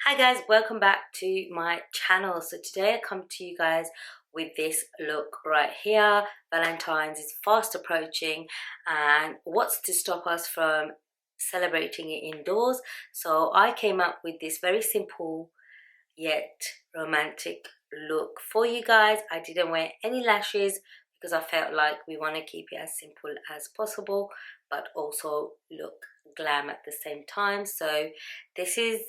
Hi guys, welcome back to my channel. So today I come to you guys with this look right here. Valentine's is fast approaching, and what's to stop us from celebrating it indoors? So I came up with this very simple yet romantic look for you guys. I didn't wear any lashes because I felt like we want to keep it as simple as possible but also look glam at the same time. So this is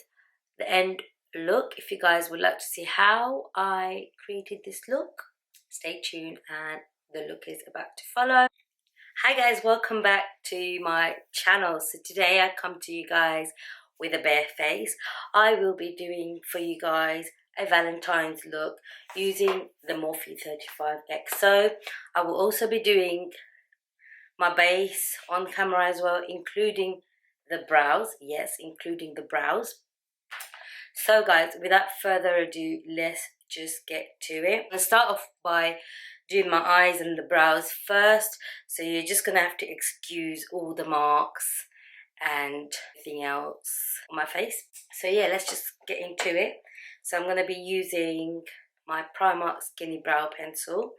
the end look. If you guys would like to see how I created this look, stay tuned and the look is about to follow. Hi guys, welcome back to my channel. So today I come to you guys with a bare face. I will be doing for you guys a Valentine's look using the Morphe 35XO. I will also be doing my base on camera as well, including the brows. Yes, including the brows. So guys, without further ado, let's just get to it. I'll start off by doing my eyes and the brows first. So you're just gonna have to excuse all the marks and everything else on my face. So yeah, let's just get into it. So I'm gonna be using my Primark Skinny Brow Pencil,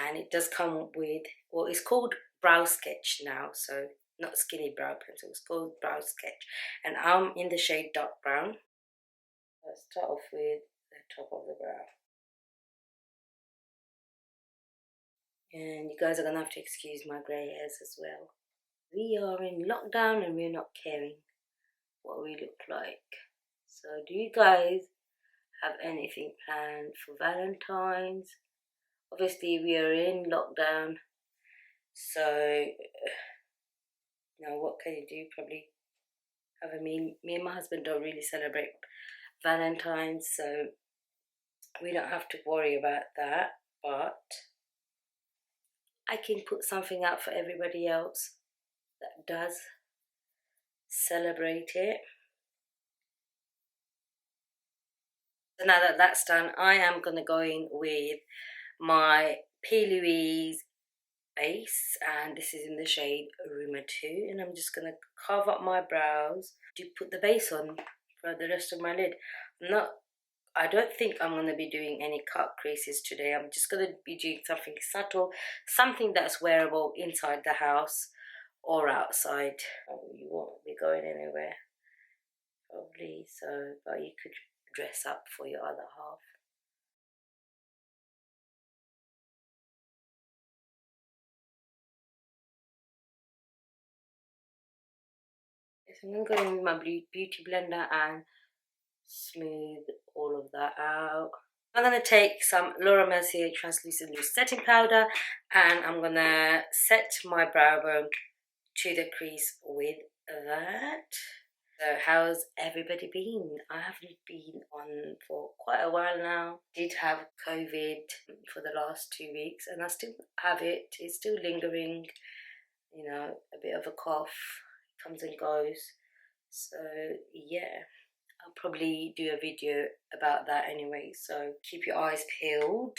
and it does come with what is called Brow Sketch now. So not Skinny Brow Pencil, it's called Brow Sketch, and I'm in the shade Dark Brown. Let's start off with the top of the brow. And you guys are gonna have to excuse my grey hairs as well. We are in lockdown and we're not caring what we look like. So do you guys have anything planned for Valentine's? Obviously we are in lockdown, so now what can you do? Probably have me and my husband don't really celebrate Valentine's, so we don't have to worry about that, but I can put something out for everybody else that does celebrate it. So now that that's done, I am going to go in with my P.Louise base, and this is in the shade Rumor 2, and I'm just going to carve up my brows to put the base on for the rest of my lid. I don't think I'm going to be doing any cut creases today. I'm just going to be doing something subtle, something that's wearable inside the house or outside. You won't be going anywhere, probably, so, but you could dress up for your other half. So I'm going to go in with my beauty blender and smooth all of that out. I'm going to take some Laura Mercier translucent loose setting powder, and I'm going to set my brow bone to the crease with that. So how's everybody been? I haven't been on for quite a while now. Did have COVID for the last 2 weeks, and I still have it. It's still lingering, you know, a bit of a cough, comes and goes. So yeah, I'll probably do a video about that anyway, so keep your eyes peeled.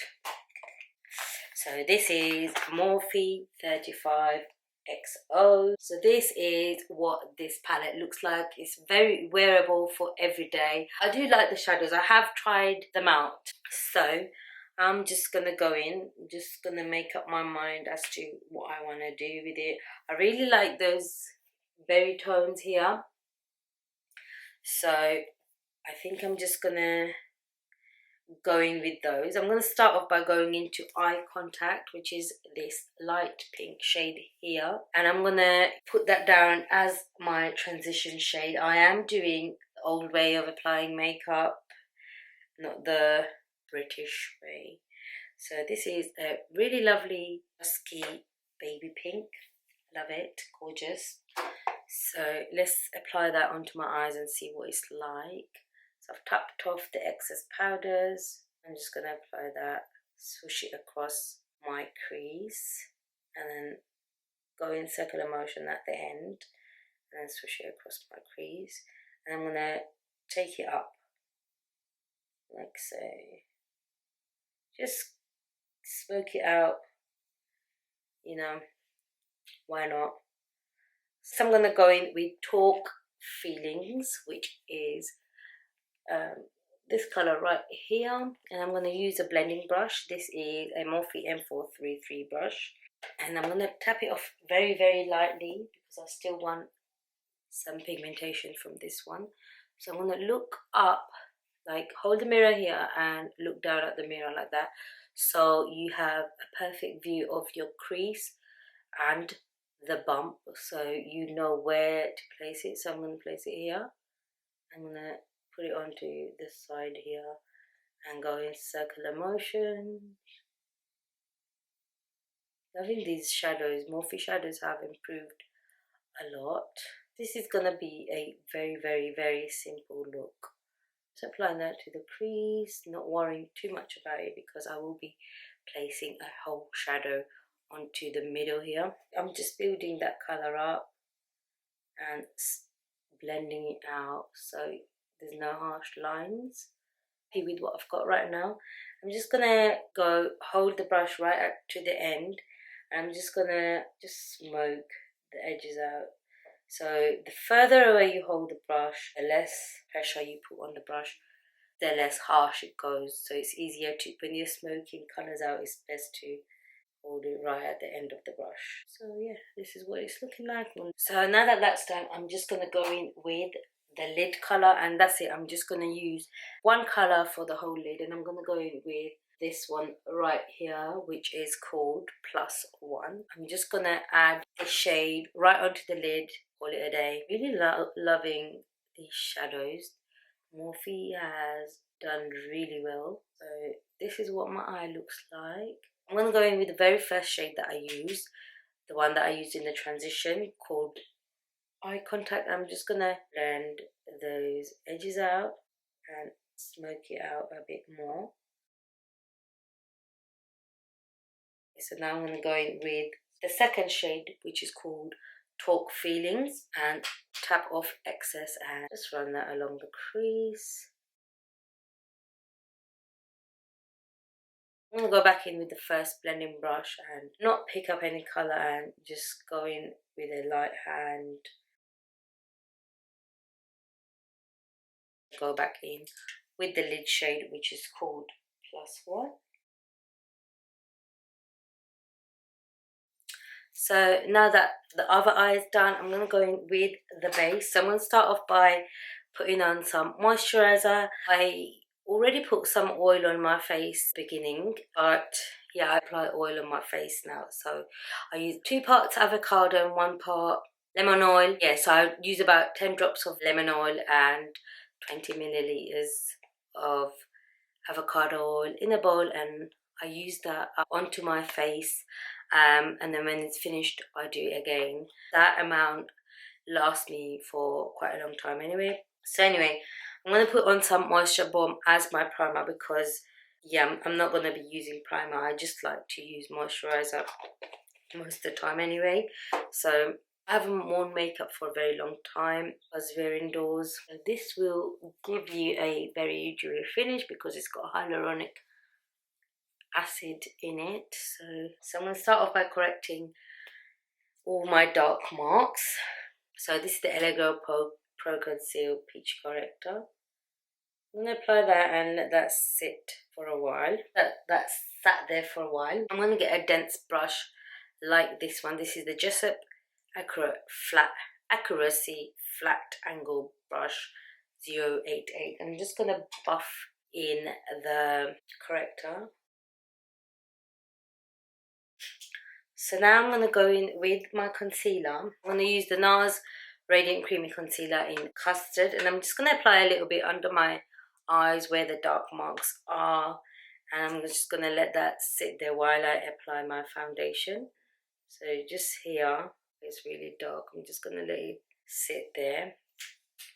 So this is Morphe 35XO. So this is what this palette looks like. It's very wearable for every day. I do like the shadows. I have tried them out. So I'm just gonna go in, just gonna make up my mind as to what I want to do with it. I really like those berry tones here. So I think I'm just gonna go in with those. I'm going to start off by going into eye contact, which is this light pink shade here, and I'm going to put that down as my transition shade. I am doing the old way of applying makeup, not the British way. So this is a really lovely dusky baby pink. Love it, gorgeous. So let's apply that onto my eyes and see what it's like. So I've tapped off the excess powders. I'm just going to apply that, swoosh it across my crease, and then go in circular motion at the end, and then swoosh it across my crease. And I'm going to take it up, like so. Just smoke it out, you know, why not? So I'm going to go in with Talk Feelings, which is this color right here, and I'm going to use a blending brush. This is a Morphe M433 brush, and I'm going to tap it off very, very lightly because I still want some pigmentation from this one. So I'm going to look up, like hold the mirror here and look down at the mirror like that, so you have a perfect view of your crease and the bump, so you know where to place it. So I'm going to place it here. I'm going to put it onto this side here and go in circular motion. Loving these shadows. Morphe shadows have improved a lot. This is going to be a very, very, very simple look. Just applying that to the crease, not worrying too much about it because I will be placing a whole shadow onto the middle here. I'm just building that color up and blending it out so there's no harsh lines. With what I've got right now, I'm just gonna go hold the brush right up to the end. I'm just gonna smoke the edges out. So the further away you hold the brush, the less pressure you put on the brush, the less harsh it goes. So it's easier to, when you're smoking colors out, it's best to hold it right at the end of the brush. So yeah, this is what it's looking like. So now that that's done, I'm just going to go in with the lid color, and that's it. I'm just going to use one color for the whole lid, and I'm going to go in with this one right here, which is called +1. I'm just going to add the shade right onto the lid, call it a day. Really loving these shadows. Morphe has done really well. So this is what my eye looks like. I'm going to go in with the very first shade that I used, the one that I used in the transition, called Eye Contact. I'm just going to blend those edges out and smoke it out a bit more. So now I'm going to go in with the second shade, which is called Talk Feelings, and tap off excess and just run that along the crease. I'm going to go back in with the first blending brush and not pick up any colour and just go in with a light hand. Go back in with the lid shade, which is called +1. So now that the other eye is done, I'm going to go in with the base. So I'm going to start off by putting on some moisturizer. I already put some oil on my face beginning, but yeah, I apply oil on my face now. So I use 2 parts avocado and 1 part lemon oil. Yeah, so I use about 10 drops of lemon oil and 20 milliliters of avocado oil in a bowl, and I use that onto my face, and then when it's finished I do it again. That amount lasts me for quite a long time anyway. So anyway, I'm going to put on some moisture bomb as my primer because yeah, I'm not going to be using primer. I just like to use moisturizer most of the time anyway. So I haven't worn makeup for a very long time as we're indoors. So this will give you a very dewy finish because it's got hyaluronic acid in it. So I'm going to start off by correcting all my dark marks. So this is the Elego Pro Conceal Peach Corrector. I'm going to apply that and let that sit for a while. That's sat there for a while. I'm going to get a dense brush like this one. This is the Jessup Accuracy Flat Angle Brush 088. I'm just going to buff in the corrector. So now I'm going to go in with my concealer. I'm going to use the NARS Radiant Creamy Concealer in Custard, and I'm just going to apply a little bit under my eyes where the dark marks are, and I'm just going to let that sit there while I apply my foundation. So just here, it's really dark. I'm just going to let it sit there,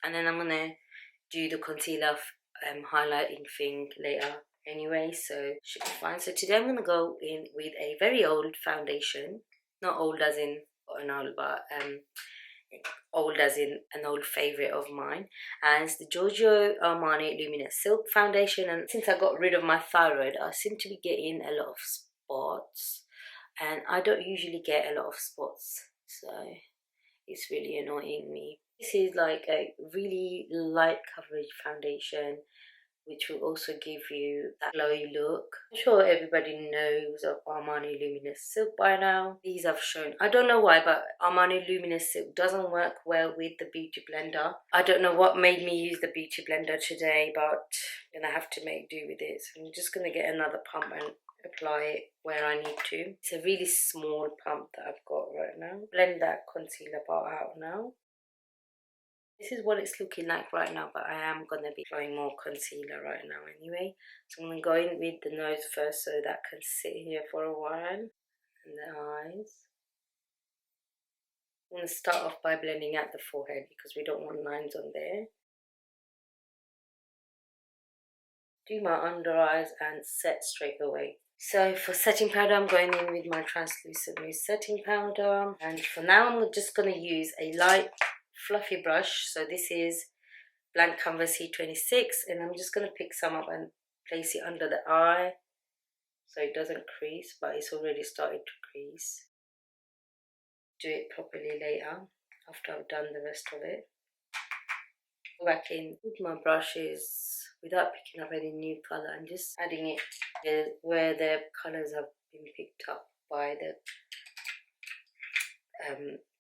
and then I'm going to do the concealer highlighting thing later anyway, so should be fine. So today I'm going to go in with a very old foundation, not old as in an old, but old as in an old favourite of mine, and it's the Giorgio Armani Luminous Silk Foundation. And since I got rid of my thyroid, I seem to be getting a lot of spots, and I don't usually get a lot of spots, so it's really annoying me. This is like a really light coverage foundation, which will also give you that glowy look. I'm sure everybody knows of Armani Luminous Silk by now. These I've shown. I don't know why, but Armani Luminous Silk doesn't work well with the Beauty Blender. I don't know what made me use the Beauty Blender today, but I'm gonna have to make do with it. So I'm just gonna get another pump and apply it where I need to. It's a really small pump that I've got right now. Blend that concealer part out now. This is what it's looking like right now, but I am going to be applying more concealer right now anyway. So I'm going to go in with the nose first so that can sit here for a while. And the eyes. I'm going to start off by blending out the forehead because we don't want lines on there. Do my under eyes and set straight away. So for setting powder, I'm going in with my translucent mousse setting powder. And for now, I'm just going to use a light fluffy brush. So this is Blank Canvas C26, and I'm just going to pick some up and place it under the eye so it doesn't crease, but it's already started to crease. Do it properly later after I've done the rest of it. Go back in with my brushes without picking up any new colour and just adding it where the colours have been picked up by the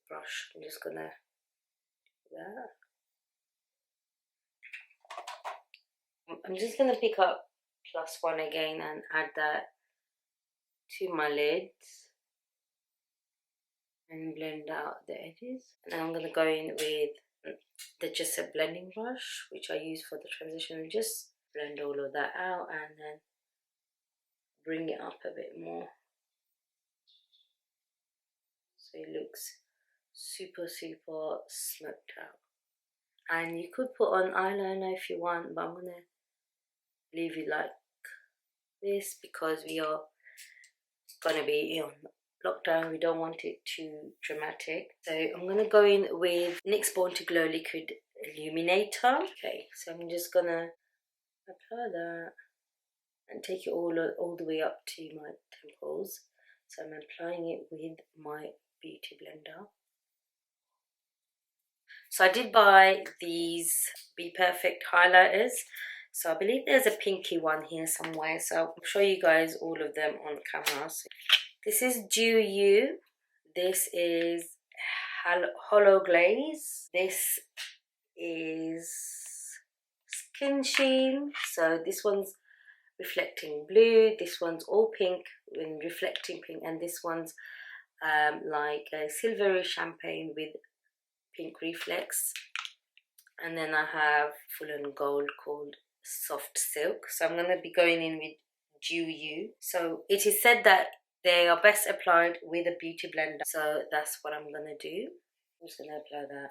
brush. I'm just going to do that. I'm just going to pick up +1 again and add that to my lids and blend out the edges. And I'm going to go in with the just a blending brush, which I use for the transition, and just blend all of that out and then bring it up a bit more so it looks super smoked out. And you could put on eyeliner if you want, but I'm going to leave it like this because we are going to be on lockdown. We don't want it too dramatic. So I'm going to go in with NYX Born to Glow Liquid Illuminator. Okay, so I'm just going to apply that and take it all the way up to my temples. So I'm applying it with my Beauty Blender. So I did buy these BPerfect highlighters. So I believe there's a pinky one here somewhere. So I'll show you guys all of them on camera. So this is Dew You. This is Hollow Glaze. This is Skin Sheen. So this one's reflecting blue. This one's all pink and reflecting pink. And this one's like a silvery champagne with pink reflex. And then I have full and gold called Soft Silk. So I'm going to be going in with Dew You. So it is said that they are best applied with a beauty blender. So that's what I'm going to do. I'm just going to apply that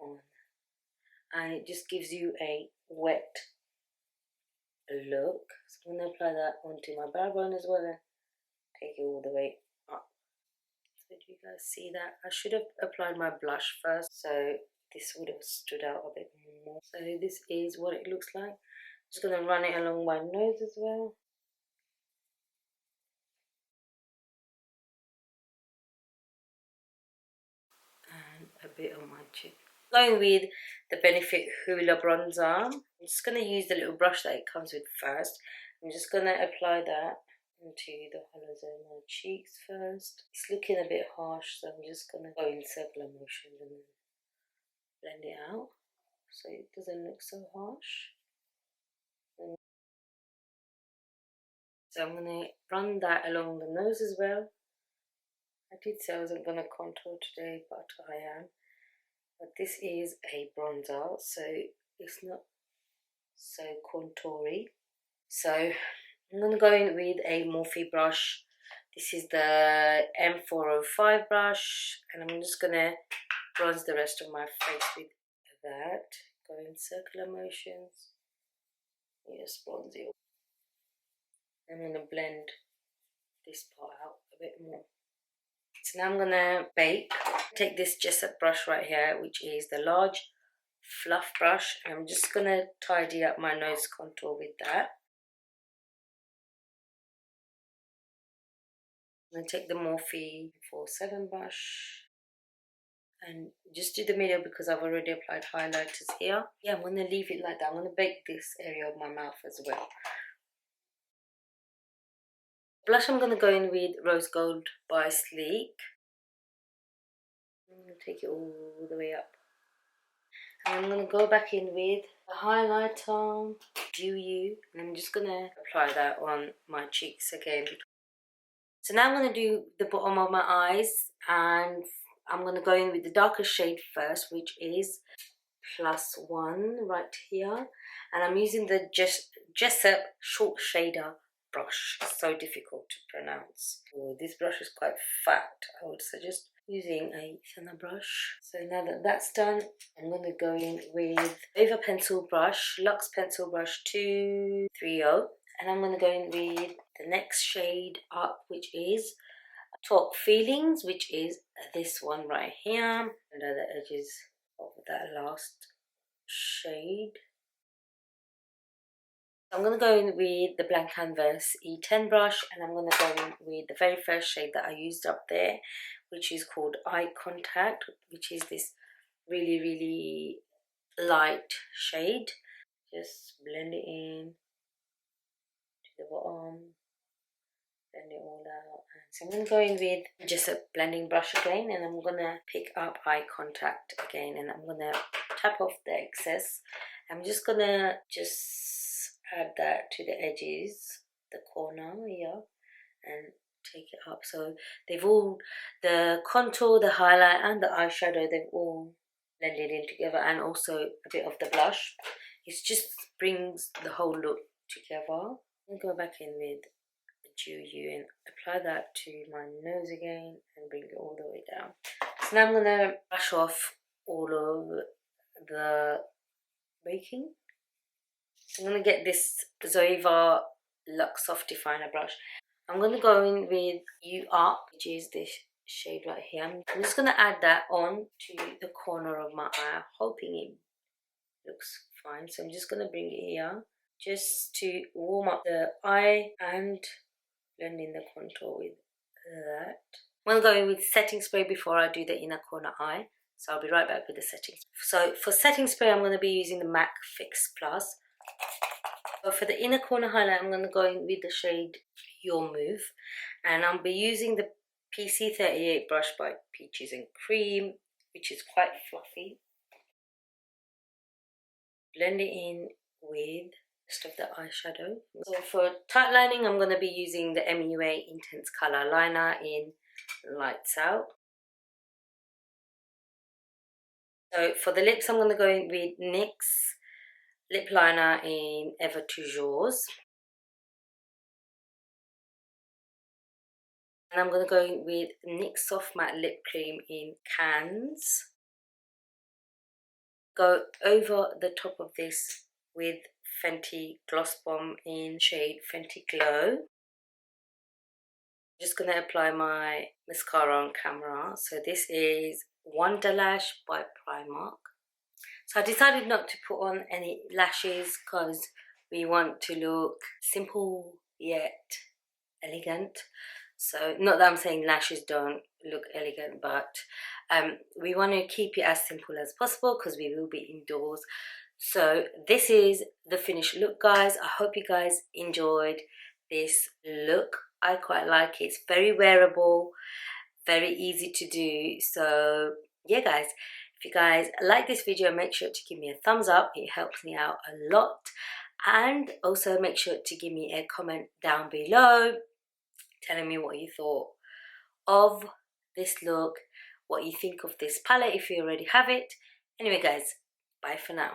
on. And it just gives you a wet look. So I'm going to apply that onto my brow bone as well and take it all the way up. So do you guys see that? I should have applied my blush first, so this would have stood out a bit more. So this is what it looks like. I'm just going to run it along my nose as well. And a bit on my chin. Going with the Benefit Hoola Bronzer. I'm just going to use the little brush that it comes with first. I'm just going to apply that into the hollows of my cheeks first. It's looking a bit harsh, so I'm just going to go in circular motions and then blend it out so it doesn't look so harsh. So I'm going to run that along the nose as well. I did say I wasn't going to contour today, but I am. But this is a bronzer, so it's not so contoury. So I'm going to go in with a Morphe brush. This is the M405 brush, and I'm just going to bronze the rest of my face with that. Go in circular motions. Yes, bronze it. I'm going to blend this part out a bit more. So now I'm going to bake. Take this Jessup brush right here, which is the large fluff brush. I'm just going to tidy up my nose contour with that. I'm going to take the Morphe 47 brush and just do the middle because I've already applied highlighters here. Yeah, I'm going to leave it like that. I'm going to bake this area of my mouth as well. Blush, I'm going to go in with Rose Gold by Sleek. I'm going to take it all the way up. And I'm going to go back in with the highlighter, Dew You, and I'm just going to apply that on my cheeks again. So now I'm going to do the bottom of my eyes, and I'm going to go in with the darkest shade first, which is +1 right here. And I'm using the Jessup Short Shader brush. It's so difficult to pronounce. Oh, this brush is quite fat. I would suggest using a thinner brush. So now that that's done, I'm going to go in with Over Pencil Brush, Luxe Pencil Brush 230. And I'm going to go in with the next shade up, which is Talk Feelings, which is this one right here, under the edges of that last shade. I'm going to go in with the Blank Canvas E10 brush, and I'm going to go in with the very first shade that I used up there, which is called Eye Contact, which is this really, really light shade. Just blend it in to the bottom. Blend it all out. So I'm going to go in with just a blending brush again, and I'm going to pick up Eye Contact again, and I'm going to tap off the excess. I'm just going to add that to the edges, the corner here, and take it up. So they've all, the contour, the highlight and the eyeshadow, they've all blended in together, and also a bit of the blush. It just brings the whole look together. I'll go back in with Dew You and apply that to my nose again and bring it all the way down. So now I'm going to brush off all of the baking. So I'm going to get this Zoeva Luxe Soft Definer brush. I'm going to go in with You Up, which is this shade right here. I'm just going to add that on to the corner of my eye, hoping it looks fine. So I'm just going to bring it here just to warm up the eye and blend in the contour with that. I'm going to go in with setting spray before I do the inner corner eye. So I'll be right back with the setting. So for setting spray, I'm going to be using the MAC Fix Plus. So for the inner corner highlight, I'm going to go in with the shade Your Move. And I'll be using the PC38 brush by Peaches and Cream, which is quite fluffy. Blend it in with rest of the eyeshadow. So for tight lining, I'm going to be using the MUA Intense Color Liner in Lights Out. So for the lips, I'm going to go in with NYX Lip Liner in Ever Toujours. And I'm going to go in with NYX Soft Matte Lip Cream in Cannes. Go over the top of this with Fenty Gloss Bomb in shade Fenty Glow. Just going to apply my mascara on camera. So this is Wonderlash by Primark. So I decided not to put on any lashes because we want to look simple yet elegant. So not that I'm saying lashes don't look elegant, but we want to keep it as simple as possible because we will be indoors. So this is the finished look, guys. I hope you guys enjoyed this look. I quite like it. It's very wearable, very easy to do. So yeah, guys, if you guys like this video, make sure to give me a thumbs up. It helps me out a lot. And also make sure to give me a comment down below telling me what you thought of this look, what you think of this palette if you already have it. Anyway, guys, bye for now.